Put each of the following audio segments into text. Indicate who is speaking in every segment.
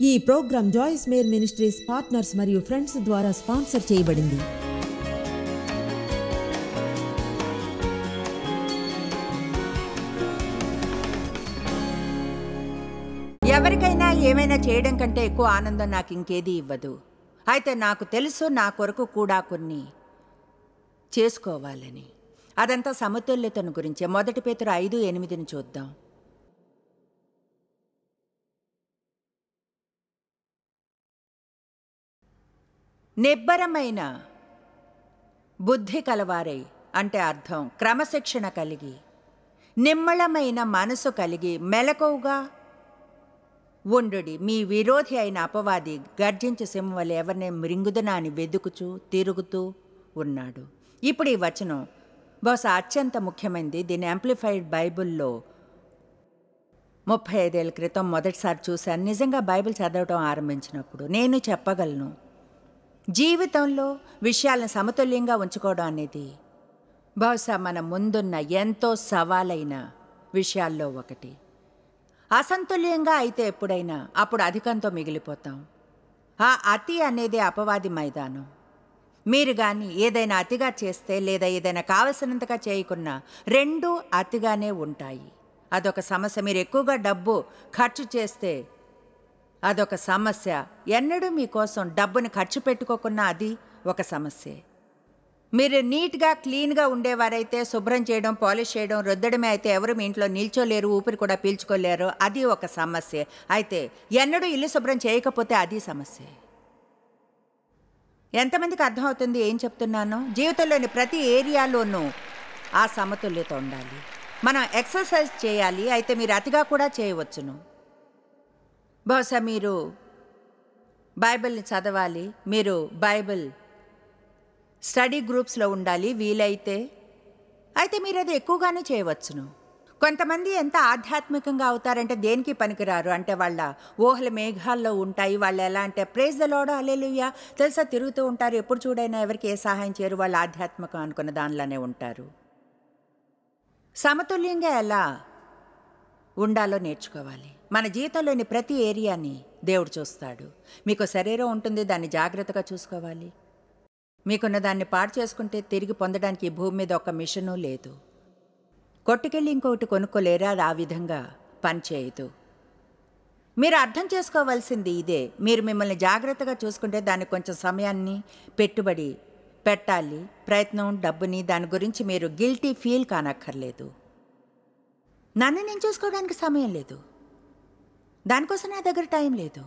Speaker 1: ఈ program Joyce Meyer ministries partners మరియు friends ద్వారా స్పాన్సర్ చేయబడింది.
Speaker 2: ఎవరికైనా ఏమైనా చేయడం కంటే ఎక్కువ ఆనందం నాకు ఇంకేది ఇవ్వదు. అయితే నాకు తెలుసు నా కొరకు కూడా కొన్ని చేసుకోవాలని. అదంతా సమతుల్యతను గురించే. 1 పేతురు 5:8 చూద్దాం. నిబ్బరమైన బుద్ధి కలవారై అంటే అర్థం క్రమశిక్షణ కలిగి, నిమ్మళమైన మనసు కలిగి, మెలకువగా ఉండుడి. మీ విరోధి అయిన అపవాది గర్జించు సింహం వలె ఎవరినే మృంగుదనా అని వెదుకుచూ తిరుగుతూ ఉన్నాడు. ఇప్పుడు ఈ వచనం బహుశా అత్యంత ముఖ్యమైనది. దీన్ని యాంప్లిఫైడ్ బైబిల్లో 35 ఏళ్ల క్రితం మొదటిసారి చూశాను. నిజంగా బైబిల్ చదవటం ఆరంభించినప్పుడు నేను చెప్పగలను, జీవితంలో విషయాలను సమతుల్యంగా ఉంచుకోవడం అనేది బహుశా మన ముందున్న ఎంతో సవాలైన విషయాల్లో ఒకటి. అసంతుల్యంగా అయితే ఎప్పుడైనా అప్పుడు అధికంతో మిగిలిపోతాం. ఆ అతి అనేది అపవాది మైదానం. మీరు కానీ ఏదైనా అతిగా చేస్తే లేదా ఏదైనా కావలసినంతగా చేయకున్నా రెండూ అతిగానే ఉంటాయి. అదొక సమస్య. మీరు ఎక్కువగా డబ్బు ఖర్చు చేస్తే అదొక సమస్య. ఎన్నడూ మీకోసం డబ్బుని ఖర్చు పెట్టుకోకున్నా అది ఒక సమస్యే. మీరు నీట్గా క్లీన్గా ఉండేవారైతే శుభ్రం చేయడం, పాలిష్ చేయడం, రుద్దడమే అయితే ఎవరు మీ ఇంట్లో నిల్చోలేరు, ఊపిరి కూడా పీల్చుకోలేరు. అది ఒక సమస్య. అయితే ఎన్నడూ ఇల్లు శుభ్రం చేయకపోతే అది సమస్య. ఎంతమందికి అర్థమవుతుంది ఏం చెప్తున్నానో? జీవితంలోని ప్రతి ఏరియాలోనూ ఆ సమతుల్యత ఉండాలి. మనం ఎక్సర్సైజ్ చేయాలి. అయితే మీరు అతిగా కూడా చేయవచ్చును. బహుశా మీరు బైబిల్ని చదవాలి, మీరు బైబిల్ స్టడీ గ్రూప్స్లో ఉండాలి వీలైతే. అయితే మీరు అది ఎక్కువగానే చేయవచ్చును. కొంతమంది ఎంత ఆధ్యాత్మికంగా అవుతారంటే దేనికి పనికిరారు. అంటే వాళ్ళ ఊహల మేఘాల్లో ఉంటాయి. వాళ్ళు ఎలా అంటే ప్రైజ్ ద లార్డ్ హల్లెలూయా తెలుసా తిరుగుతూ ఉంటారు. ఎప్పుడు చూడైనా ఎవరికి ఏ సహాయం చేయరు. వాళ్ళు ఆధ్యాత్మికం అనుకున్న దానిలోనే ఉంటారు. సమతుల్యంగా ఎలా ఉండాలో నేర్చుకోవాలి. మన జీవితంలోని ప్రతి ఏరియాని దేవుడు చూస్తాడు. మీకు శరీరం ఉంటుంది, దాన్ని జాగ్రత్తగా చూసుకోవాలి. మీకున్న దాన్ని పాడు చేసుకుంటే తిరిగి పొందడానికి ఈ భూమి మీద ఒక మిషను లేదు. కొట్టుకెళ్ళి ఇంకొకటి కొనుక్కోలేరా? అది ఆ విధంగా పనిచేయదు. మీరు అర్థం చేసుకోవాల్సింది ఇదే. మీరు మిమ్మల్ని జాగ్రత్తగా చూసుకుంటే దానికి కొంచెం సమయాన్ని పెట్టుబడి పెట్టాలి. ప్రయత్నం, డబ్బుని, దాని గురించి మీరు గిల్టీ ఫీల్ కానక్కర్లేదు. నన్ను నేను చూసుకోవడానికి సమయం లేదు, దానికోసం నా దగ్గర టైం లేదు.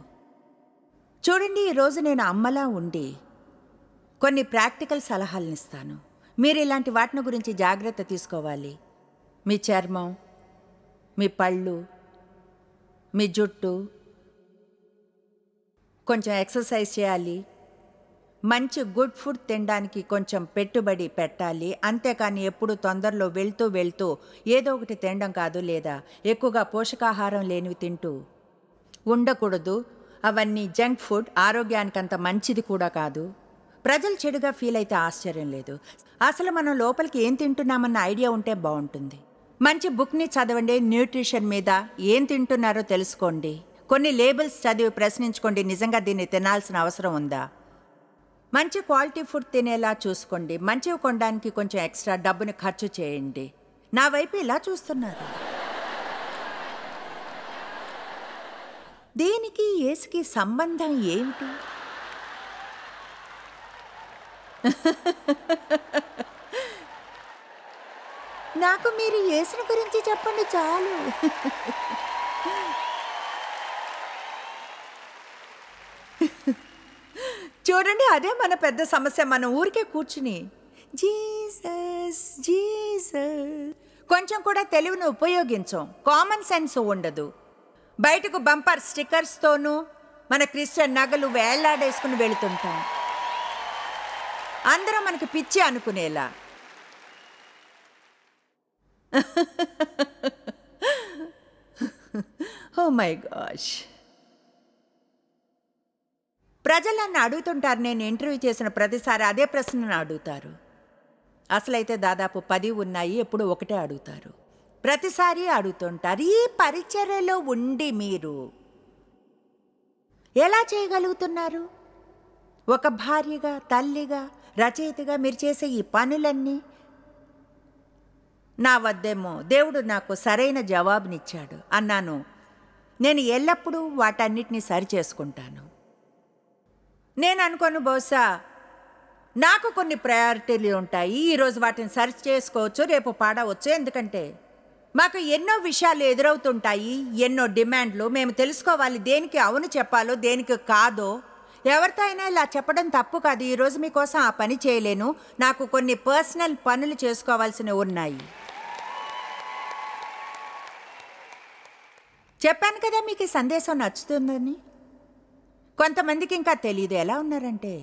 Speaker 2: చూడండి, ఈరోజు నేను అమ్మలా ఉండి కొన్ని ప్రాక్టికల్ సలహాలను ఇస్తాను. మీరు ఇలాంటి వాటిని గురించి జాగ్రత్త తీసుకోవాలి. మీ చర్మం, మీ పళ్ళు, మీ జుట్టు, కొంచెం ఎక్సర్సైజ్ చేయాలి. మంచి గుడ్ ఫుడ్ తినడానికి కొంచెం పెట్టుబడి పెట్టాలి. అంతేకాని ఎప్పుడు తొందరలో వెళ్తూ ఏదో ఒకటి తినడం కాదు, లేదా ఎక్కువగా పోషకాహారం లేనివి తింటూ ఉండకూడదు. అవన్నీ జంక్ ఫుడ్, ఆరోగ్యానికి అంత మంచిది కూడా కాదు. ప్రజలు చెడుగా ఫీల్ అయితే ఆశ్చర్యం లేదు. అసలు మనం లోపలికి ఏం తింటున్నామన్న ఐడియా ఉంటే బాగుంటుంది. మంచి బుక్ని చదవండి. న్యూట్రిషన్ మీద ఏం తింటున్నారో తెలుసుకోండి. కొన్ని లేబుల్స్ చదివి ప్రశ్నించుకోండి, నిజంగా దీన్ని తినాల్సిన అవసరం ఉందా? మంచి క్వాలిటీ ఫుడ్ తినేలా చూసుకోండి. మంచివి కొనడానికి కొంచెం ఎక్స్ట్రా డబ్బుని ఖర్చు చేయండి. నా వైపు ఇలా చూస్తున్నారు. దీనికి యేసుకి సంబంధం ఏమిటి? నాకు మీరు యేసుని గురించి చెప్పండి చాలు. చూడండి, అదే మన పెద్ద సమస్య. మన ఊరికే కూర్చుని జీసస్ జీసస్, కొంచెం కూడా తెలివిని ఉపయోగించం. కామన్ సెన్స్ ఉండదు. బయటకు బంపర్ స్టిక్కర్స్తోనూ మన క్రిస్టియన్ నగలు వేళ్లాడేసుకుని వెళుతుంటాం. అందరూ మనకు పిచ్చి అనుకునేలా. Oh my gosh. ప్రజలు నన్ను అడుగుతుంటారు. నేను ఇంటర్వ్యూ చేసిన ప్రతిసారి అదే ప్రశ్నను అడుగుతారు. అసలైతే దాదాపు 10 ఉన్నాయి, ఎప్పుడు ఒకటే అడుగుతారు. ప్రతిసారి అడుగుతుంటారు, ఈ పరిచర్యలో ఉండి మీరు ఎలా చేయగలుగుతున్నారు? ఒక భార్యగా, తల్లిగా, రచయితగా మీరు చేసే ఈ పనులన్నీ నా వద్దేమో దేవుడు నాకు సరైన జవాబునిచ్చాడు అన్నాను. నేను ఎల్లప్పుడూ వాటన్నిటినీ సరిచేసుకుంటాను. నేను అనుకోను, బహుశా నాకు కొన్ని ప్రయారిటీలు ఉంటాయి, ఈరోజు వాటిని సరి చేసుకోవచ్చు, రేపు పాడవచ్చు. ఎందుకంటే మాకు ఎన్నో విషయాలు ఎదురవుతుంటాయి, ఎన్నో డిమాండ్లు. మేము తెలుసుకోవాలి దేనికి అవును చెప్పాలో, దేనికి కాదో. ఎవరితో అయినా ఇలా చెప్పడం తప్పు కాదు. ఈరోజు మీకోసం ఆ పని చేయలేను, నాకు కొన్ని పర్సనల్ పనులు చేసుకోవాల్సినవి ఉన్నాయి. చెప్పాను కదా మీకు ఈ సందేశం నచ్చుతుందని. కొంతమందికి ఇంకా తెలియదు. ఎలా ఉన్నారంటే,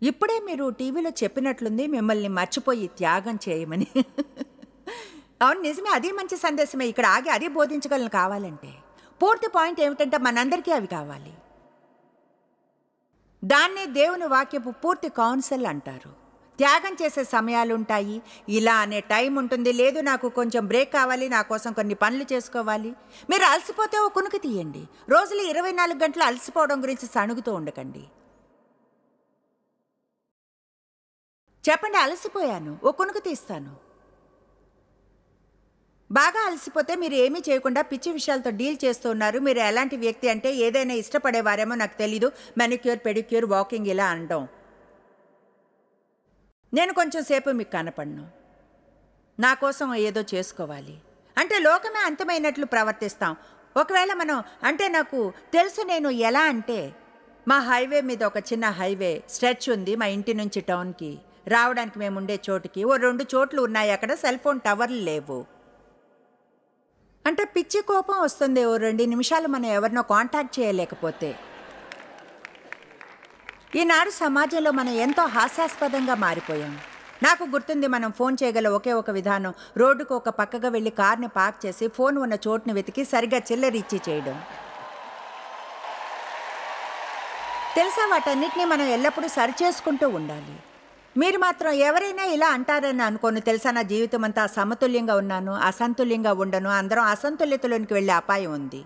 Speaker 2: ఇప్పుడే మీరు టీవీలో చెప్పినట్లుంది మిమ్మల్ని మర్చిపోయి త్యాగం చేయమని. అవును, నిజమే, అది మంచి సందేశమే. ఇక్కడ ఆగి అది బోధించగలను కావాలంటే. పూర్తి పాయింట్ ఏమిటంటే మనందరికీ అవి కావాలి. దాన్నే దేవుని వాక్యపు పూర్తి కౌన్సిల్ అంటారు. త్యాగం చేసే సమయాలుంటాయి, ఇలా అనే టైం ఉంటుంది. లేదు, నాకు కొంచెం బ్రేక్ కావాలి, నా కోసం కొన్ని పనులు చేసుకోవాలి. మీరు అలసిపోతే ఓ కునుకు తీయండి. రోజులు 24 గంటలు అలసిపోవడం గురించి సణుగుతూ ఉండకండి. చెప్పండి, అలసిపోయాను, ఓ కునుకు తీస్తాను. బాగా అలసిపోతే మీరు ఏమీ చేయకుండా పిచ్చి విషయాలతో డీల్ చేస్తూ ఉన్నారు. మీరు ఎలాంటి వ్యక్తి అంటే, ఏదైనా ఇష్టపడేవారేమో నాకు తెలీదు, మెనిక్యూర్, పెడిక్యూర్, వాకింగ్ ఇలా అనడం. నేను కొంచెం సేపు మీకు కనపడను, నా కోసం ఏదో చేసుకోవాలి అంటే లోకమే అంతమైనట్లు ప్రవర్తిస్తాం. ఒకవేళ మనం అంటే నాకు తెలుసు, నేను ఎలా అంటే, మా హైవే మీద ఒక చిన్న హైవే స్ట్రెచ్ ఉంది. మా ఇంటి నుంచి టౌన్కి రావడానికి మేము ఉండే చోటుకి ఓ 2 చోట్లు ఉన్నాయి. అక్కడ సెల్ ఫోన్ టవర్లు లేవు. అంటే పిచ్చి కోపం వస్తుంది ఓ 2 నిమిషాలు మనం ఎవరినో కాంటాక్ట్ చేయలేకపోతే. ఈనాడు సమాజంలో మనం ఎంతో హాస్యాస్పదంగా మారిపోయాం. నాకు గుర్తుంది, మనం ఫోన్ చేయగల ఒకే ఒక విధానం రోడ్డుకు ఒక పక్కగా వెళ్ళి కార్ని పార్క్ చేసి ఫోన్ ఉన్న చోటుని వెతికి సరిగ్గా చిల్లర ఇచ్చి చేయడం. తెలుసా, వాటన్నిటినీ మనం ఎల్లప్పుడూ సరిచేసుకుంటూ ఉండాలి. మీరు మాత్రం ఎవరైనా ఇలా అంటారని అనుకోను, తెలుసా, నా జీవితం అంతా అసమతుల్యంగా ఉన్నాను, అసంతుల్యంగా ఉండను. అందరం అసంతుల్యతలోనికి వెళ్ళే అపాయం ఉంది.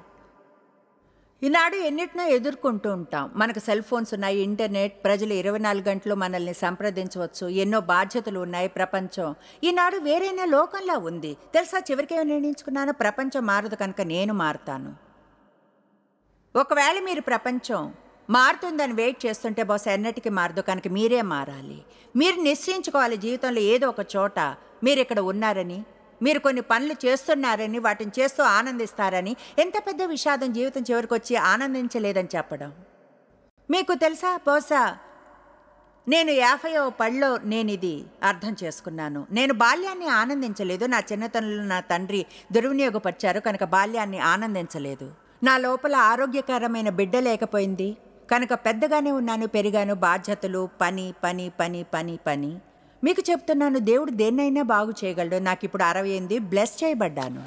Speaker 2: ఈనాడు ఎన్నిటినో ఎదుర్కొంటూ ఉంటాం. మనకు సెల్ ఫోన్స్ ఉన్నాయి, ఇంటర్నెట్, ప్రజలు 24 గంటలు మనల్ని సంప్రదించవచ్చు, ఎన్నో బాధ్యతలు ఉన్నాయి. ప్రపంచం ఈనాడు వేరైనా లోకంలా ఉంది. తెలుసా, చివరికి నిర్ణయించుకున్నాను, ప్రపంచం మారదు కనుక నేను మారుతాను. ఒకవేళ మీరు ప్రపంచం మారుతుందని వెయిట్ చేస్తుంటే బహుశా ఎన్నటికీ మారదు కనుక మీరే మారాలి. మీరు నిశ్చయించుకోవాలి జీవితంలో ఏదో ఒక చోట మీరు ఇక్కడ ఉన్నారని, మీరు కొన్ని పనులు చేస్తున్నారని, వాటిని చేస్తూ ఆనందిస్తారని. ఎంత పెద్ద విషాదం జీవితం చివరికి వచ్చి ఆనందించలేదని చెప్పడం. మీకు తెలుసా, బహుశా నేను 50వ పళ్ళలో నేను ఇది అర్థం చేసుకున్నాను. నేను బాల్యాన్ని ఆనందించలేదు. నా చిన్నతనంలో నా తండ్రి దుర్వినియోగపరిచారు కనుక బాల్యాన్ని ఆనందించలేదు. నా లోపల ఆరోగ్యకరమైన బిడ్డ లేకపోయింది కనుక పెద్దగానే ఉన్నాను, పెరిగాను. బాధ్యతలు, పని పని పని పని పని. మీకు చెప్తున్నాను, దేవుడు దేన్నైనా బాగు చేయగలడు. నాకు ఇప్పుడు 68, బ్లెస్ చేయబడ్డాను.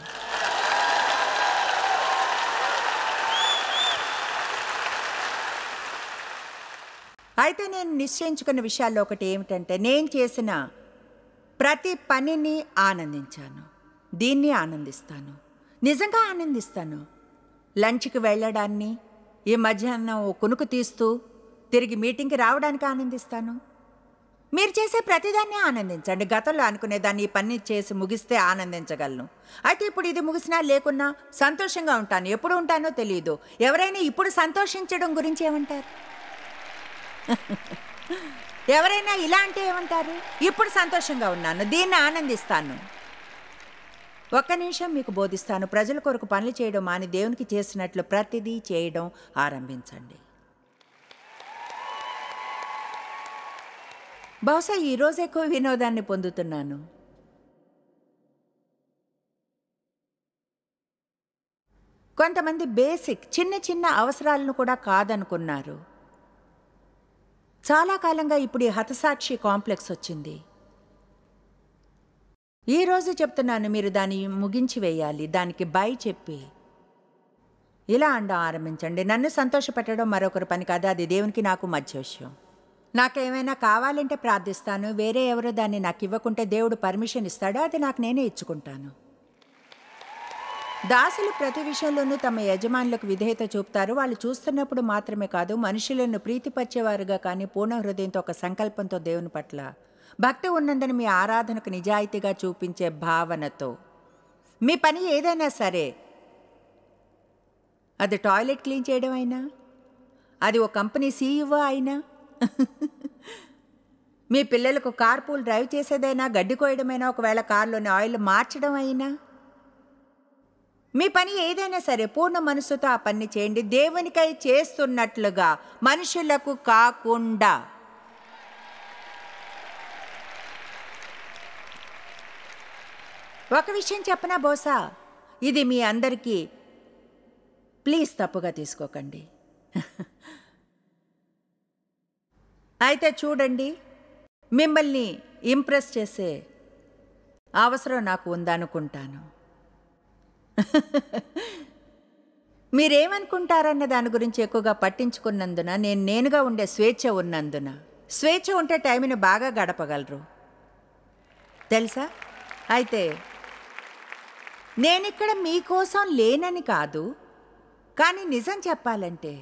Speaker 2: అయితే నేను నిశ్చయించుకున్న విషయాల్లో ఒకటి ఏమిటంటే, నేను చేసిన ప్రతి పనిని ఆనందించాను. దీన్ని ఆనందిస్తాను, నిజంగా ఆనందిస్తాను. లంచ్కి వెళ్ళడాన్ని, ఈ మధ్యాహ్నం కునుకు తీస్తూ తిరిగి మీటింగ్కి రావడానికి ఆనందిస్తాను. మీరు చేసే ప్రతిదాన్ని ఆనందించండి. గతంలో అనుకునేదాన్ని ఈ పని చేసి ముగిస్తే ఆనందించగలను. అయితే ఇప్పుడు ఇది ముగిసినా లేకున్నా సంతోషంగా ఉంటాను. ఎప్పుడు ఉంటానో తెలియదు. ఎవరైనా ఇప్పుడు సంతోషించడం గురించి ఏమంటారు? ఎవరైనా ఇలా అంటే ఏమంటారు? ఇప్పుడు సంతోషంగా ఉన్నాను, దీన్ని ఆనందిస్తాను. ఒక్క నిమిషం మీకు బోధిస్తాను. ప్రజల కొరకు పనులు చేయడం మాని దేవునికి చేసినట్లు ప్రతిదీ చేయడం ఆరంభించండి. బహుశా ఈరోజు ఎక్కువ వినోదాన్ని పొందుతున్నాను. కొంతమంది బేసిక్ చిన్న చిన్న అవసరాలను కూడా కాదనుకున్నారు. చాలా కాలంగా ఇప్పుడు ఈ హతసాక్షి కాంప్లెక్స్ వచ్చింది. ఈరోజు చెప్తున్నాను, మీరు దాన్ని ముగించి వేయాలి. దానికి బై చెప్పి ఇలా అనడం ఆరంభించండి. నన్ను సంతోషపెట్టడం మరొకరి పని కాదు, అది దేవునికి నాకు మధ్య విషయం. నాకేమైనా కావాలంటే ప్రార్థిస్తాను. వేరే ఎవరో దాన్ని నాకు ఇవ్వకుంటే దేవుడు పర్మిషన్ ఇస్తాడో అది నాకు నేనే ఇచ్చుకుంటాను. దాసులు ప్రతి విషయంలోనూ తమ యజమానులకు విధేయత చూపుతారు. వాళ్ళు చూస్తున్నప్పుడు మాత్రమే కాదు, మనుషులను ప్రీతిపరిచేవారుగా కానీ పూర్ణ హృదయంతో ఒక సంకల్పంతో దేవుని పట్ల భక్తి ఉన్నందున మీ ఆరాధనకు నిజాయితీగా చూపించే భావనతో. మీ పని ఏదైనా సరే, అది టాయిలెట్ క్లీన్ చేయడం అయినా, అది ఒక కంపెనీ సీఈఓ అయినా, మీ పిల్లలకు కార్ పూల్ డ్రైవ్ చేసేదైనా, గడ్డి కోయడమైనా, ఒకవేళ కారులోని ఆయిల్ మార్చడం అయినా, మీ పని ఏదైనా సరే పూర్ణ మనసుతో ఆ పని చేయండి, దేవునికై చేస్తున్నట్లుగా, మనుషులకు కాకుండా. ఒక విషయం చెప్పనా బోసా, ఇది మీ అందరికీ ప్లీజ్ తప్పుగా తీసుకోకండి. అయితే చూడండి, మిమ్మల్ని ఇంప్రెస్ చేసే అవసరం నాకు ఉందనుకుంటాను. మీరేమనుకుంటారన్న దాని గురించి ఎక్కువగా పట్టించుకున్నందున, నేనుగా ఉండే స్వేచ్ఛ ఉన్నందున, స్వేచ్ఛ ఉంటే టైంని బాగా గడపగలరు తెలుసా. అయితే నేనిక్కడ మీకోసం లేనని కాదు, కానీ నిజం చెప్పాలంటే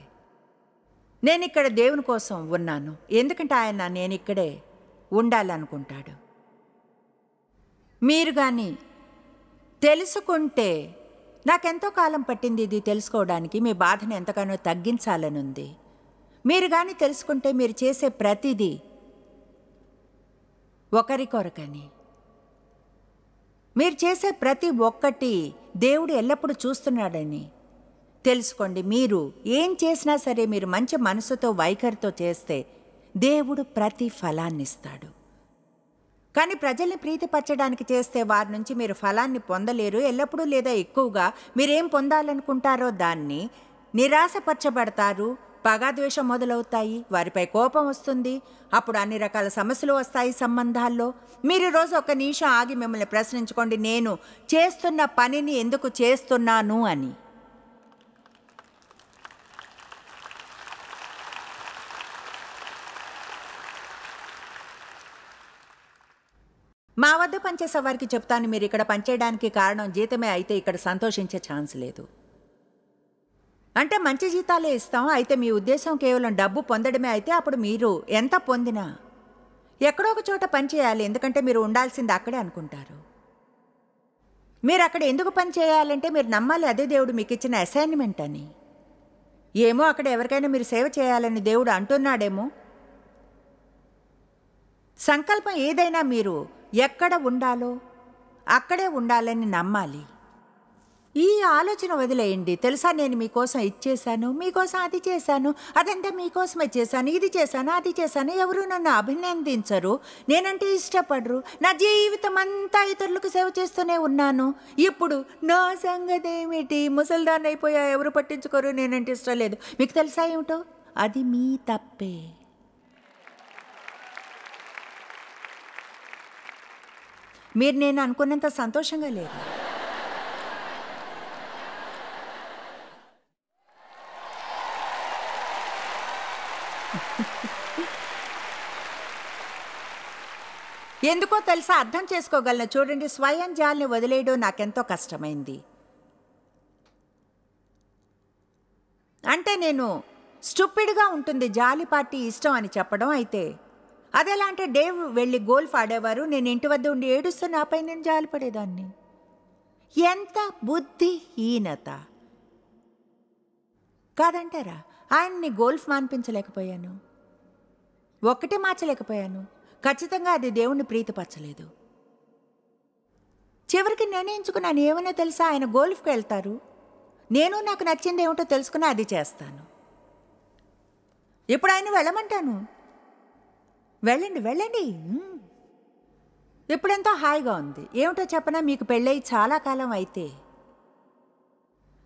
Speaker 2: నేనిక్కడ దేవుని కోసం ఉన్నాను. ఎందుకంటే ఆయన నేనిక్కడే ఉండాలనుకుంటాడు. మీరు కానీ తెలుసుకుంటే, నాకెంతో కాలం పట్టింది ఇది తెలుసుకోవడానికి, మీ బాధను ఎంతగానో తగ్గించాలనుంది. మీరు కానీ తెలుసుకుంటే మీరు చేసే ప్రతిదీ ఒకరికొరకని, మీరు చేసే ప్రతి ఒక్కటి దేవుడు ఎల్లప్పుడూ చూస్తున్నాడని తెలుసుకోండి. మీరు ఏం చేసినా సరే మీరు మంచి మనసుతో వైఖరితో చేస్తే దేవుడు ప్రతి ఫలాన్ని ఇస్తాడు. కానీ ప్రజల్ని ప్రీతిపరచడానికి చేస్తే వారి నుంచి మీరు ఫలాన్ని పొందలేరు. ఎల్లప్పుడూ లేదా ఎక్కువగా మీరేం పొందాలనుకుంటారో దాన్ని నిరాశపరచబడతారు. పగాద్వేషం మొదలవుతాయి, వారిపై కోపం వస్తుంది. అప్పుడు అన్ని రకాల సమస్యలు వస్తాయి సంబంధాల్లో. మీరు రోజు ఒక నిమిషం ఆగి మిమ్మల్ని ప్రశ్నించుకోండి, నేను చేస్తున్న పనిని ఎందుకు చేస్తున్నాను అని. మా వద్ద పనిచేసే వారికి చెప్తాను, మీరు ఇక్కడ పనిచేయడానికి కారణం జీతమే అయితే ఇక్కడ సంతోషించే ఛాన్స్ లేదు. అంటే మంచి జీతాలే ఇస్తాం, అయితే మీ ఉద్దేశం కేవలం డబ్బు పొందడమే అయితే అప్పుడు మీరు ఎంత పొందినా ఎక్కడో ఒక చోట పని చేయాలి, ఎందుకంటే మీరు ఉండాల్సింది అక్కడే అనుకుంటారు. మీరు అక్కడ ఎందుకు పని చేయాలంటే మీరు నమ్మాలి అదే దేవుడు మీకు ఇచ్చిన అసైన్మెంట్ అని. ఏమో అక్కడ ఎవరికైనా మీరు సేవ చేయాలని దేవుడు అంటున్నాడేమో. సంకల్పం ఏదైనా మీరు ఎక్కడ ఉండాలో అక్కడే ఉండాలని నమ్మాలి. ఈ ఆలోచన వదిలేయండి. తెలుసా, నేను మీకోసం ఇచ్చేశాను, మీకోసం అది చేశాను, అదంతా మీకోసమే చేశాను, ఇది చేశాను, అది చేశాను. ఎవరు నన్ను అభినందించరు, నేనంటే ఇష్టపడరు. నా జీవితం అంతా ఇతరులకు సేవ చేస్తూనే ఉన్నాను. ఇప్పుడు నా సంగతి ఏమిటి, ముసల్దాన్ని అయిపోయా, ఎవరు పట్టించుకోరు, నేనంటే ఇష్టం లేదు. మీకు తెలుసా ఏమిటో, అది మీ తప్పే. మీరు నేను అనుకున్నంత సంతోషంగా లేరు. ఎందుకో తెలుసా, అర్థం చేసుకోగలను. చూడండి, స్వయం జాలిని వదిలేయడం నాకెంతో కష్టమైంది. అంటే నేను స్టూపిడ్గా ఉంటుంది జాలి పార్టీ ఇష్టం అని చెప్పడం. అయితే అదెలా అంటే, డేవ్ వెళ్ళి గోల్ఫ్ ఆడేవారు, నేను ఇంటి వద్ద ఉండి ఏడుస్తూ నాపై నేను జాలి పడేదాన్ని. ఎంత బుద్ధిహీనత కాదంటారా? ఆయన్ని గోల్ఫ్ మాన్పించలేకపోయాను, ఒక్కటే మార్చలేకపోయాను. ఖచ్చితంగా అది దేవుణ్ణి ప్రీతిపరచలేదు. చివరికి నిర్ణయించుకున్నాను, ఏమన్నా తెలుసా, ఆయన గోల్ఫ్కి వెళ్తారు, నేను నాకు నచ్చింది ఏమిటో తెలుసుకుని అది చేస్తాను. ఇప్పుడు ఆయన వెళ్ళమంటాను, వెళ్ళండి వెళ్ళండి. ఇప్పుడెంతో హాయిగా ఉంది. ఏమిటో చెప్పనా, మీకు పెళ్ళయి చాలా కాలం అయితే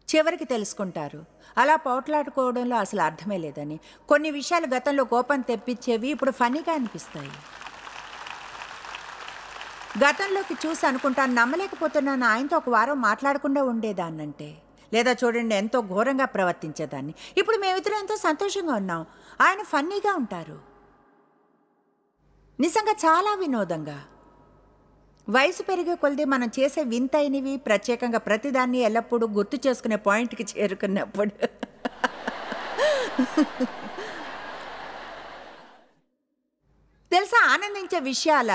Speaker 2: చివరికి తెలుసుకుంటారు అలా పోట్లాడుకోవడంలో అసలు అర్థమే లేదని. కొన్ని విషయాలు గతంలో కోపం తెప్పించేవి ఇప్పుడు ఫన్నీగా అనిపిస్తాయి. గతంలోకి చూసి అనుకుంటాను, నమ్మలేకపోతున్నాను ఆయనతో ఒక వారం మాట్లాడకుండా ఉండేదాన్నంటే, లేదా చూడండి ఎంతో ఘోరంగా ప్రవర్తించేదాన్ని. ఇప్పుడు మేమిద్దరం ఎంతో సంతోషంగా ఉన్నాం, ఆయన ఫన్నీగా ఉంటారు, నిజంగా చాలా వినోదంగా. వయసు పెరిగే కొలది మనం చేసే వింతైనవి, ప్రత్యేకంగా ప్రతిదాన్ని ఎల్లప్పుడూ గుర్తు చేసుకునే పాయింట్కి చేరుకున్నప్పుడు తెలుసా, ఆనందించే విషయాల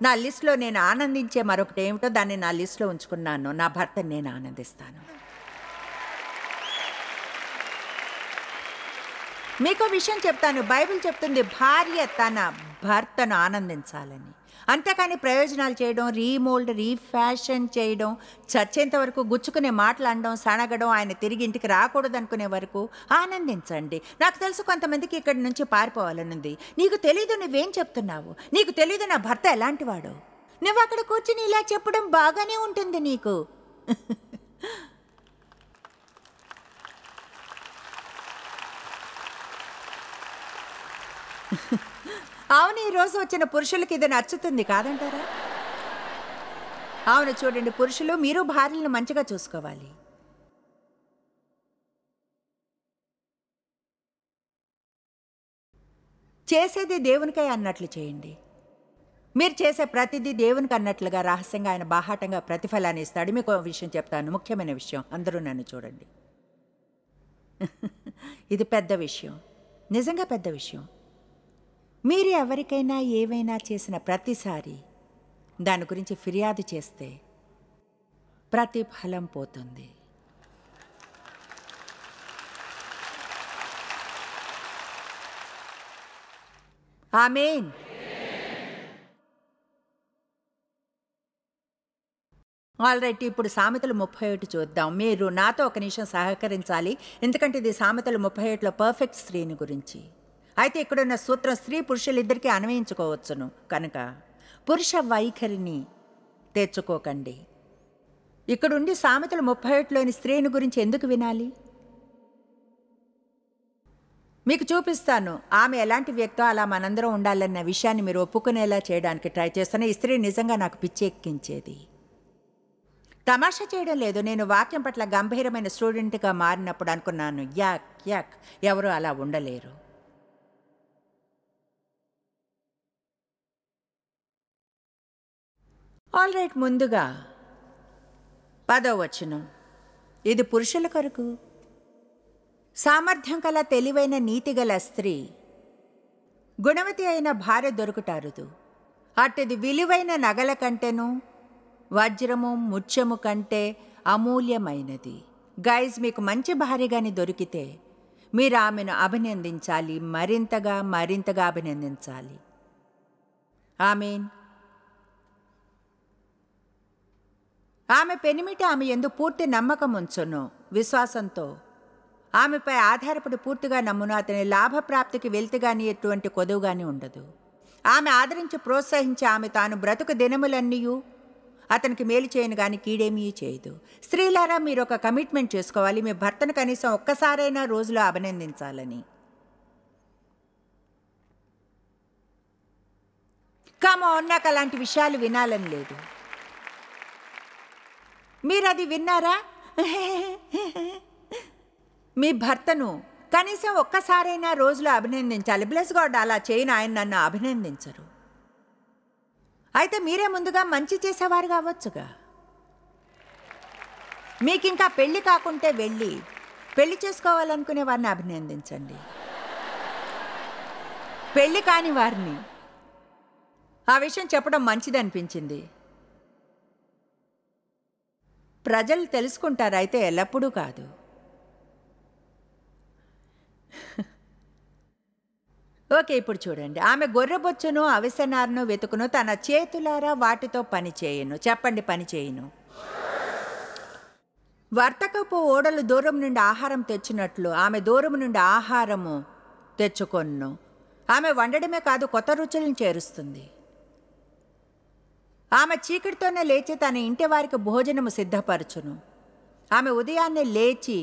Speaker 2: నా లిస్టులో నేను ఆనందించే మరొకటి ఏమిటో దాన్ని నా లిస్టులో ఉంచుకున్నాను. నా భర్తని నేను ఆనందిస్తాను. మీకో విషయం చెప్తాను. బైబిల్ చెప్తుంది భార్య తన భర్తను ఆనందించాలని. అంతేకాని ప్రయోజనాలు చేయడం, రీమోల్డ్, రీఫ్యాషన్ చేయడం, చచ్చేంత వరకు గుచ్చుకునే మాటలు అనడం, సనగడం, ఆయన తిరిగి ఇంటికి రాకూడదు అనుకునే వరకు ఆనందించండి. నాకు తెలుసు కొంతమందికి ఇక్కడి నుంచి పారిపోవాలనుంది. నీకు తెలీదు నువ్వేం చెప్తున్నావు, నీకు తెలీదు నా భర్త ఎలాంటివాడు. నువ్వు అక్కడ కూర్చుని ఇలా చెప్పడం బాగానే ఉంటుంది నీకు. అవును, ఈరోజు వచ్చిన పురుషులకి ఇది నచ్చుతుంది కాదంటారా? అవును, చూడండి పురుషులు, మీరు భార్యలను మంచిగా చూసుకోవాలి. చేసేది దేవునికై అన్నట్లు చేయండి. మీరు చేసే ప్రతిదీ దేవునికి అన్నట్లుగా రహస్యంగా ఆయన బాహాటంగా ప్రతిఫలాన్ని ఇస్తాడు. మీకు ఒక విషయం చెప్తాను, ముఖ్యమైన విషయం. అందరూ నన్ను చూడండి. ఇది పెద్ద విషయం, నిజంగా పెద్ద విషయం. మీరు ఎవరికైనా ఏవైనా చేసిన ప్రతిసారి దాని గురించి ఫిర్యాదు చేస్తే ప్రతిఫలం పోతుంది. ఆమేన్. ఆల్ రైట్, ఇప్పుడు సామెతలు 31 చూద్దాం. మీరు నాతో ఒక నిమిషం సహకరించాలి, ఎందుకంటే ఇది సామెతలు 31లో పర్ఫెక్ట్ స్త్రీని గురించి. అయితే ఇక్కడున్న సూత్రం స్త్రీ పురుషులిద్దరికీ అన్వయించుకోవచ్చును కనుక పురుష వైఖరిని తెచ్చుకోకండి. ఇక్కడుండి సామెతలు 31లోని స్త్రీని గురించి ఎందుకు వినాలి? మీకు చూపిస్తాను ఆమె ఎలాంటి వ్యక్తో. అలా మనందరం ఉండాలన్న విషయాన్ని మీరు ఒప్పుకునేలా చేయడానికి ట్రై చేస్తాను. ఈ స్త్రీ నిజంగా నాకు పిచ్చెక్కించేది. తమాషా చేయడం లేదు. నేను వాక్యం పట్ల గంభీరమైన స్టూడెంట్గా మారినప్పుడు అనుకున్నాను, యాక్ యాక్, ఎవరు అలా ఉండలేరు. ఆల్ రైట్, ముందుగా 10వ వచనం. ఇది పురుషుల కొరకు. సామర్థ్యం కల తెలివైన నీతిగల స్త్రీ, గుణవతి అయిన భార్య దొరుకుటారుదు. అటుది విలువైన నగల కంటేను వజ్రము ముత్యము కంటే అమూల్యమైనది. గైజ్, మీకు మంచి భార్య గాని దొరికితే మీరు ఆమెను అభినందించాలి, మరింతగా మరింతగా అభినందించాలి. ఆమేన్. ఆమె పెనిమిటి ఆమె యందు పూర్తి నమ్మకం ఉంచును, విశ్వాసంతో ఆమెపై ఆధారపడి పూర్తిగా నమ్మును. అతని లాభప్రాప్తికి వెళ్తిగాని ఎటువంటి కొదువుగాని ఉండదు. ఆమె ఆదరించి ప్రోత్సహించి ఆమె తాను బ్రతుకు దినములన్నీ అతనికి మేలు చేయను గాని కీడేమీ చేయదు. స్త్రీలారా, మీరు ఒక కమిట్మెంట్ చేసుకోవాలి, మీ భర్తను కనీసం ఒక్కసారైనా రోజులో అభినందించాలని. కమాన్, నాకు అలాంటి విషయాలు వినాలని లేదు. మీరు అది విన్నారా? మీ భర్తను కనీసం ఒక్కసారైనా రోజులో అభినందించాలి. బ్లెస్ గాడ్, అలా చేయను, ఆయన నన్ను అభినందించరు. అయితే మీరే ముందుగా మంచి చేసేవారు కావచ్చుగా. మీకు ఇంకా పెళ్లి కాకుంటే వెళ్ళి పెళ్లి చేసుకోవాలనుకునే వారిని అభినందించండి. పెళ్లి కాని వారిని. ఆ విషయం చెప్పడం మంచిది అనిపించింది. ప్రజలు తెలుసుకుంటారు, అయితే ఎల్లప్పుడూ కాదు. ఓకే, ఇప్పుడు చూడండి. ఆమె గొర్రెబొచ్చును అవిసెనారును వెతుకును, తన చేతులారా వాటితో పని చేయను. చెప్పండి, పని చేయను. వర్తకపు ఓడలు దూరం నుండి ఆహారం తెచ్చినట్లు ఆమె దూరం నుండి ఆహారము తెచ్చుకొన్ను. ఆమె వండడమే కాదు, కొత్త రుచులను చేరుస్తుంది. ఆమె చీకటితోనే లేచి తన ఇంటి వారికి భోజనము సిద్ధపరచును. ఆమె ఉదయాన్నే లేచి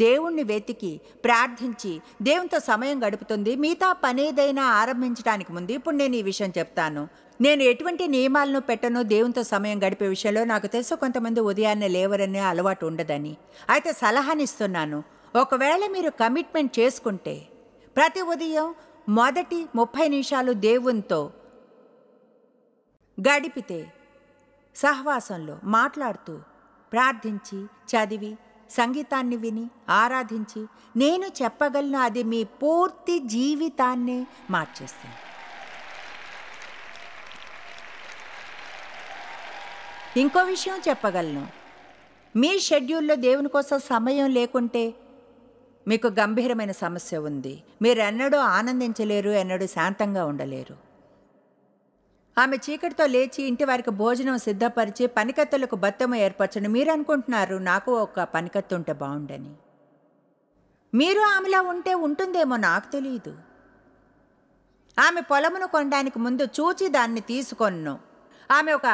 Speaker 2: దేవుణ్ణి వెతికి ప్రార్థించి దేవునితో సమయం గడుపుతుంది. మిగతా పనేదైనా ఆరంభించడానికి ముందు. ఇప్పుడు నేను ఈ విషయం చెప్తాను. నేను ఎటువంటి నియమాలను పెట్టను దేవునితో సమయం గడిపే విషయంలో. నాకు తెలుసు కొంతమంది ఉదయాన్నే లేవరనే అలవాటు ఉండదని. అయితే సలహానిస్తున్నాను, ఒకవేళ మీరు కమిట్మెంట్ చేసుకుంటే ప్రతి ఉదయం మొదటి 30 నిమిషాలు దేవునితో గడిపితే సహవాసంలో మాట్లాడుతూ, ప్రార్థించి, చదివి, సంగీతాన్ని విని, ఆరాధించి నేను చెప్పగలను, అది మీ పూర్తి జీవితాన్నే మార్చేస్తుంది. ఇంకో విషయం చెప్పగలను, మీ షెడ్యూల్లో దేవుని కోసం సమయం లేకుంటే మీకు గంభీరమైన సమస్య ఉంది. మీరు ఎన్నడూ ఆనందించలేరు, ఎన్నడూ శాంతంగా ఉండలేరు. ఆమె చీకటితో లేచి ఇంటి వారికి భోజనం సిద్ధపరిచి పనికత్తులకు బత్తము ఏర్పరచండి. మీరు అనుకుంటున్నారు నాకు ఒక పనికత్తు ఉంటే బాగుండని. మీరు ఆమెలా ఉంటే ఉంటుందేమో, నాకు తెలియదు. ఆమె పొలమును కొనడానికి ముందు చూచి దాన్ని తీసుకొన్ను. ఆమె ఒక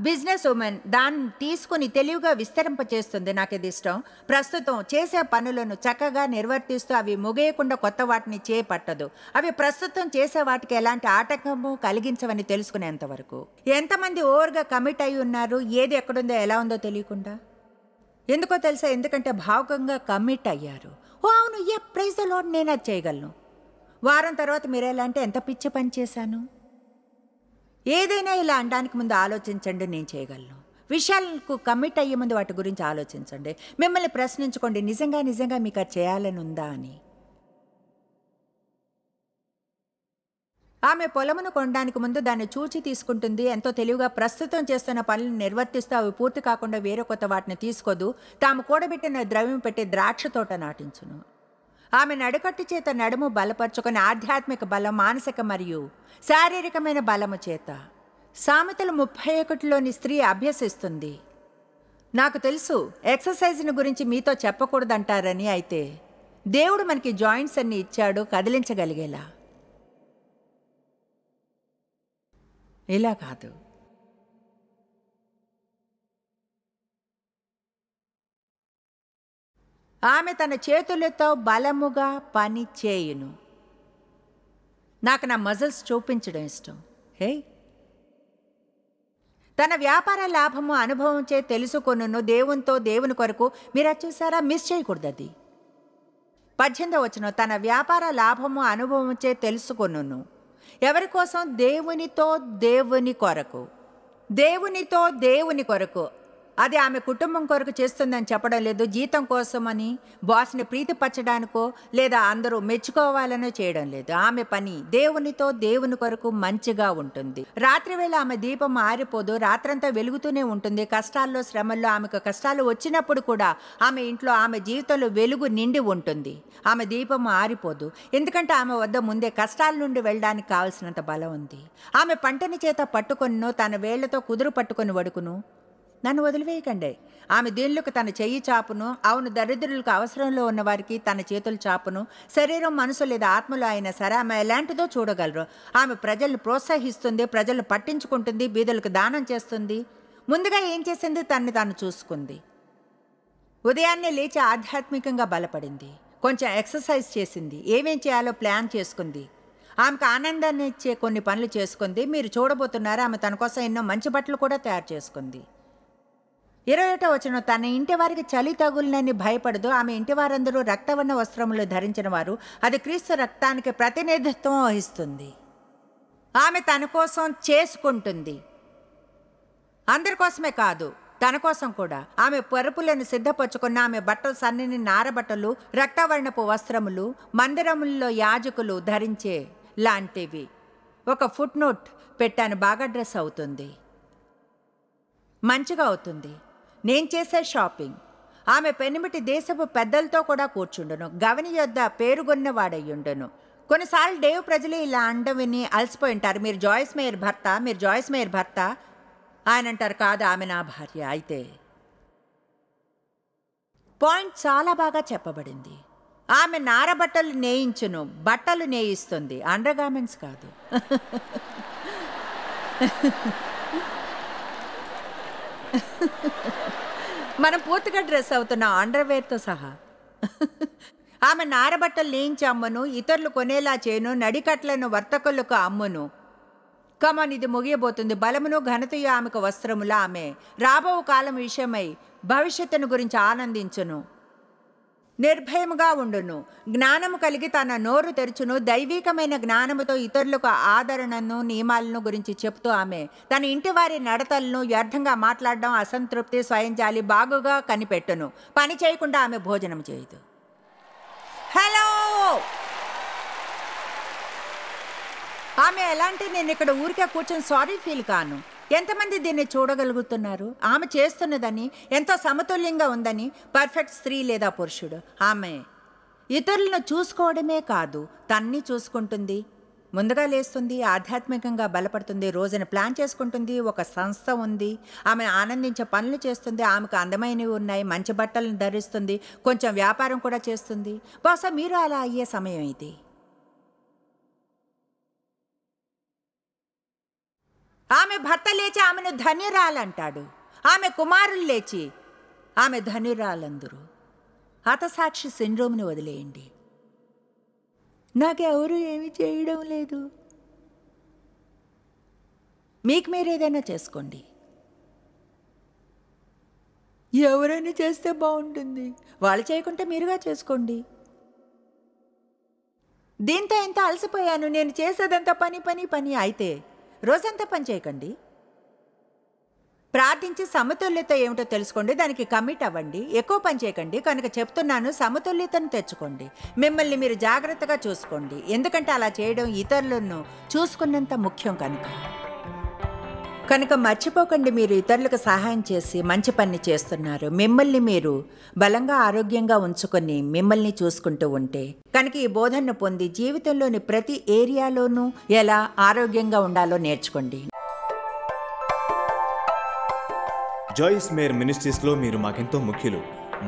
Speaker 2: బిజినెస్ ఉమెన్, దాన్ని తీసుకుని తెలివిగా విస్తరింపచేస్తుంది. నాకు ఇది ఇష్టం. ప్రస్తుతం చేసే పనులను చక్కగా నిర్వర్తిస్తూ అవి ముగియకుండా కొత్త వాటిని చేపట్టదు. అవి ప్రస్తుతం చేసే వాటికి ఎలాంటి ఆటంకము కలిగించవని తెలుసుకునేంతవరకు. ఎంతమంది ఓవర్గా కమిట్ అయి ఉన్నారు, ఏది ఎక్కడుందో ఎలా ఉందో తెలియకుండా? ఎందుకో తెలుసా? ఎందుకంటే భావుకంగా కమిట్ అయ్యారు. ఓ అవును, ప్రైజ్ ద లార్డ్, నేను అది చేయగలను. వారం తర్వాత మీరు ఎలా అంటే, ఎంత పిచ్చి పని చేశాను. ఏదైనా ఇలా అనడానికి ముందు ఆలోచించండి, నేను చేయగలను. విషయాలకు కమిట్ అయ్యే ముందు వాటి గురించి ఆలోచించండి. మిమ్మల్ని ప్రశ్నించుకోండి, నిజంగా మీకు అది చేయాలని ఉందా అని. ఆమె పొలమును కొనడానికి ముందు దాన్ని చూచి తీసుకుంటుంది. ఎంతో తెలివిగా ప్రస్తుతం చేస్తున్న పనులను నిర్వర్తిస్తూ అవి పూర్తి కాకుండా వేరే కొత్త వాటిని తీసుకోదు. తాము కూడబెట్టిన ద్రవ్యం పెట్టి ద్రాక్ష తోట నాటించును. ఆమె నడుకట్టు చేత నడుము బలపరుచుకొని ఆధ్యాత్మిక బలం, మానసిక మరియు శారీరకమైన బలము చేత సామెతలు 31లోని స్త్రీ అభ్యసిస్తుంది. నాకు తెలుసు ఎక్సర్సైజ్ని గురించి మీతో చెప్పకూడదంటారని. అయితే దేవుడు మనకి జాయింట్స్ అన్ని ఇచ్చాడు, కదిలించగలిగేలా. ఇలా కాదు. ఆమె తన చేతులతో బలముగా పని చేయును. నాకు నా మజిల్స్ చూపించడం ఇష్టం. తన వ్యాపార లాభము అనుభవం చే తెలుసుకొనును. దేవునితో, దేవుని కొరకు. మీరు అది చూసారా? మిస్ చేయకూడదు అది. 18వ వచనం, తన వ్యాపార లాభము అనుభవం చే తెలుసుకొనును. ఎవరి కోసం? దేవునితో, దేవుని కొరకు. దేవునితో, దేవుని కొరకు. అది ఆమె కుటుంబం కొరకు చేస్తుందని చెప్పడం లేదు. జీతం కోసమని, బాస్ని ప్రీతిపరచడానికో లేదా అందరూ మెచ్చుకోవాలనో చేయడం లేదు. ఆమె పని దేవునితో, దేవుని కొరకు మంచిగా ఉంటుంది. రాత్రివేళ ఆమె దీపం ఆరిపోదు, రాత్రంతా వెలుగుతూనే ఉంటుంది. కష్టాల్లో, శ్రమల్లో ఆమెకు కష్టాలు వచ్చినప్పుడు కూడా ఆమె ఇంట్లో, ఆమె జీవితంలో వెలుగు నిండి ఉంటుంది. ఆమె దీపం ఆరిపోదు, ఎందుకంటే ఆమె వద్ద ముందే కష్టాల నుండి వెళ్ళడానికి కావలసినంత బలం ఉంది. ఆమె పంటని చేత పట్టుకొనిను, తన వేళ్లతో కుదురు పట్టుకొని వడుకును. నన్ను వదిలివేయకండి. ఆమె దీనులకు తన చెయ్యి చాపును. అవును, దరిద్రులకు, అవసరంలో ఉన్న వారికి తన చేతులు చాపును. శరీరం, మనసు లేదా ఆత్మలో అయినా సరే ఆమె ఎలాంటిదో చూడగలరు. ఆమె ప్రజలను ప్రోత్సహిస్తుంది, ప్రజలను పట్టించుకుంటుంది, బీదలకు దానం చేస్తుంది. ముందుగా ఏం చేసింది? తనని తాను చూసుకుంది. ఉదయాన్నే లేచి ఆధ్యాత్మికంగా బలపడింది. కొంచెం ఎక్సర్సైజ్ చేసింది. ఏమేం చేయాలో ప్లాన్ చేసుకుంది. ఆమెకు ఆనందాన్ని ఇచ్చే కొన్ని పనులు చేసుకుంది. మీరు చూడబోతున్నారు, ఆమె తన కోసం ఎన్నో మంచి బట్టలు కూడా తయారు చేసుకుంది. 21వ వచనం, తన ఇంటి వారికి చలి తగులునని భయపడదు. ఆమె ఇంటి వారందరూ రక్తవర్ణ వస్త్రములు ధరించిన వారు. అది క్రీస్తు రక్తానికి ప్రతినిధిత్వం వహిస్తుంది. ఆమె తన కోసం చేసుకుంటుంది. అందరి కోసమే కాదు, తన కోసం కూడా. ఆమె పరుపులను సిద్ధపరచుకున్న ఆమె బట్టలు సన్నని నారబట్టలు, రక్తవర్ణపు వస్త్రములు మందిరములలో యాజకులు ధరించే లాంటివి. ఒక ఫుట్ నోట్ పెట్టాను, బాగా డ్రెస్ అవుతుంది, మంచిగా అవుతుంది. నేను చేసే షాపింగ్. ఆమె పెనిమిటి దేశపు పెద్దలతో కూడా కూర్చుండును, గవని యొద్ద పేరుగొన్నవాడయ్యుండును. కొన్నిసార్లు దేవు ప్రజలు ఇలా అండం విని అలసిపోయి ఉంటారు. మీరు జాయిస్ మేయర్ భర్త, మీరు జాయిస్ మేయర్ భర్త. ఆయన అంటారు, కాదు, ఆమె నా భార్య. అయితే పాయింట్ చాలా బాగా చెప్పబడింది. ఆమె నారబట్టలు నేయించును, బట్టలు నేయిస్తుంది, అండర్ గార్మెంట్స్ కాదు. మనం పూర్తిగా డ్రెస్ అవుతున్నాం, అండర్వేర్తో సహా. ఆమె నారబట్టలు నేయించి అమ్మును, ఇతరులు కొనేలా చేయను, నడికట్లను వర్తకులకు అమ్మును. కమన్, ఇది ముగియబోతుంది. బలమును ఘనతయు ఆమెకు వస్త్రముల. ఆమె రాబో కాలం విషయమై భవిష్యత్తును గురించి ఆనందించును. నిర్భయముగా ఉండును, జ్ఞానము కలిగి తన నోరు తెరుచును, దైవికమైన జ్ఞానముతో ఇతరులకు ఆదరణను నియమాలను గురించి చెప్తూ ఆమె తన ఇంటి వారి నడతలను, వ్యర్థంగా మాట్లాడడం, అసంతృప్తి, స్వయం జాలి బాగుగా కనిపెట్టును. పని చేయకుండా ఆమె భోజనం చేయదు. హలో, ఆమె ఎలాంటి, నేను ఇక్కడ ఊరికే కూర్చొని సారీ ఫీల్ కాను. ఎంతమంది దీన్ని చూడగలుగుతున్నారు? ఆమె చేస్తున్నదని ఎంతో సమతుల్యంగా ఉందని. పర్ఫెక్ట్ స్త్రీ లేదా పురుషుడు. ఆమె ఇతరులను చూసుకోవడమే కాదు, తన్ని చూసుకుంటుంది, ముందుగా లేస్తుంది, ఆధ్యాత్మికంగా బలపడుతుంది, రోజున ప్లాన్ చేసుకుంటుంది, ఒక సంస్థ ఉంది, ఆమె ఆనందించే పనులు చేస్తుంది, ఆమెకు అందమైనవి ఉన్నాయి, మంచి బట్టలను ధరిస్తుంది, కొంచెం వ్యాపారం కూడా చేస్తుంది. బహుశా మీరు అలా అయ్యే సమయం ఇది. ఆమె భర్త లేచి ఆమెను ధన్యురాలంటాడు. ఆమె కుమారులు లేచి ఆమె ధన్యురాలందరూ. హతసాక్షి సిండ్రోమ్ని వదిలేయండి. నాకెవరు ఏమీ చేయడం లేదు. మీకు మీరు ఏదైనా చేసుకోండి. ఎవరైనా చేస్తే బాగుంటుంది, వాళ్ళు చేయకుంటే మీరుగా చేసుకోండి. దీంతో ఎంత అలసిపోయాను, నేను చేసేదంతా పని పని పని. అయితే రోజంతా పని చేయకండి. ప్రార్థించి సమతుల్యత ఏమిటో తెలుసుకోండి, దానికి కమిట్ అవ్వండి. ఎక్కువ పని చేయకండి. కనుక చెప్తున్నాను, సమతుల్యతను తెచ్చుకోండి. మిమ్మల్ని మీరు జాగ్రత్తగా చూసుకోండి, ఎందుకంటే అలా చేయడం ఇతరులను చూసుకున్నంత ముఖ్యం. కనుక మర్చిపోకండి, మీరు ఇతరులకు సహాయం చేసి మంచి పని చేస్తున్నారు. మిమ్మల్ని మీరు బలంగా ఆరోగ్యంగా ఉంచుకొని మిమ్మల్ని చూసుకుంటూ ఉంటే కనుక ఈ బోధనను పొంది జీవితంలోని ప్రతి ఏరియాలోనూ ఎలా ఆరోగ్యంగా ఉండాలో నేర్చుకోండి.
Speaker 3: జాయిస్ మేర్ మినిస్ట్రీస్లో మీరు మాకెంతో ముఖ్యులు.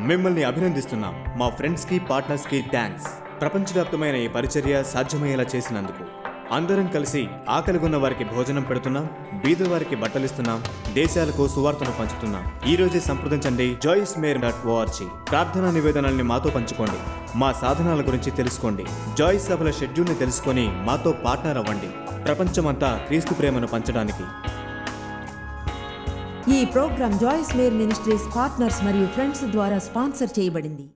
Speaker 3: మిమ్మల్ని అభినందిస్తున్నాం. మా ఫ్రెండ్స్కి, పార్ట్నర్స్కి థ్యాంక్స్. ప్రపంచవ్యాప్తమైన ఈ పరిచర్య సాధ్యమయ్యేలా చేసినందుకు. అందరం కలిసి ఆకలిగొన్న వారికి భోజనం పెడుతున్నాం, బీద వారికి బట్టలిస్తున్నాం, దేశాలకు సువార్తను పంచుతున్నాం. ఈ రోజే సంప్రదించండి joycemeir.org. ప్రార్థనా నివేదనల్ని మాతో పంచుకోండి. మా సాధనాల గురించి తెలుసుకోండి. జాయిస్ సభల షెడ్యూల్ని తెలుసుకొని మాతో పార్ట్నర్ అవ్వండి. ప్రపంచమంతా క్రీస్తు ప్రేమను పంచడానికి.
Speaker 1: ఈ program Joyce Meyer ministries partners మరియు ఫ్రెండ్స్ ద్వారా స్పాన్సర్ చేయబడింది.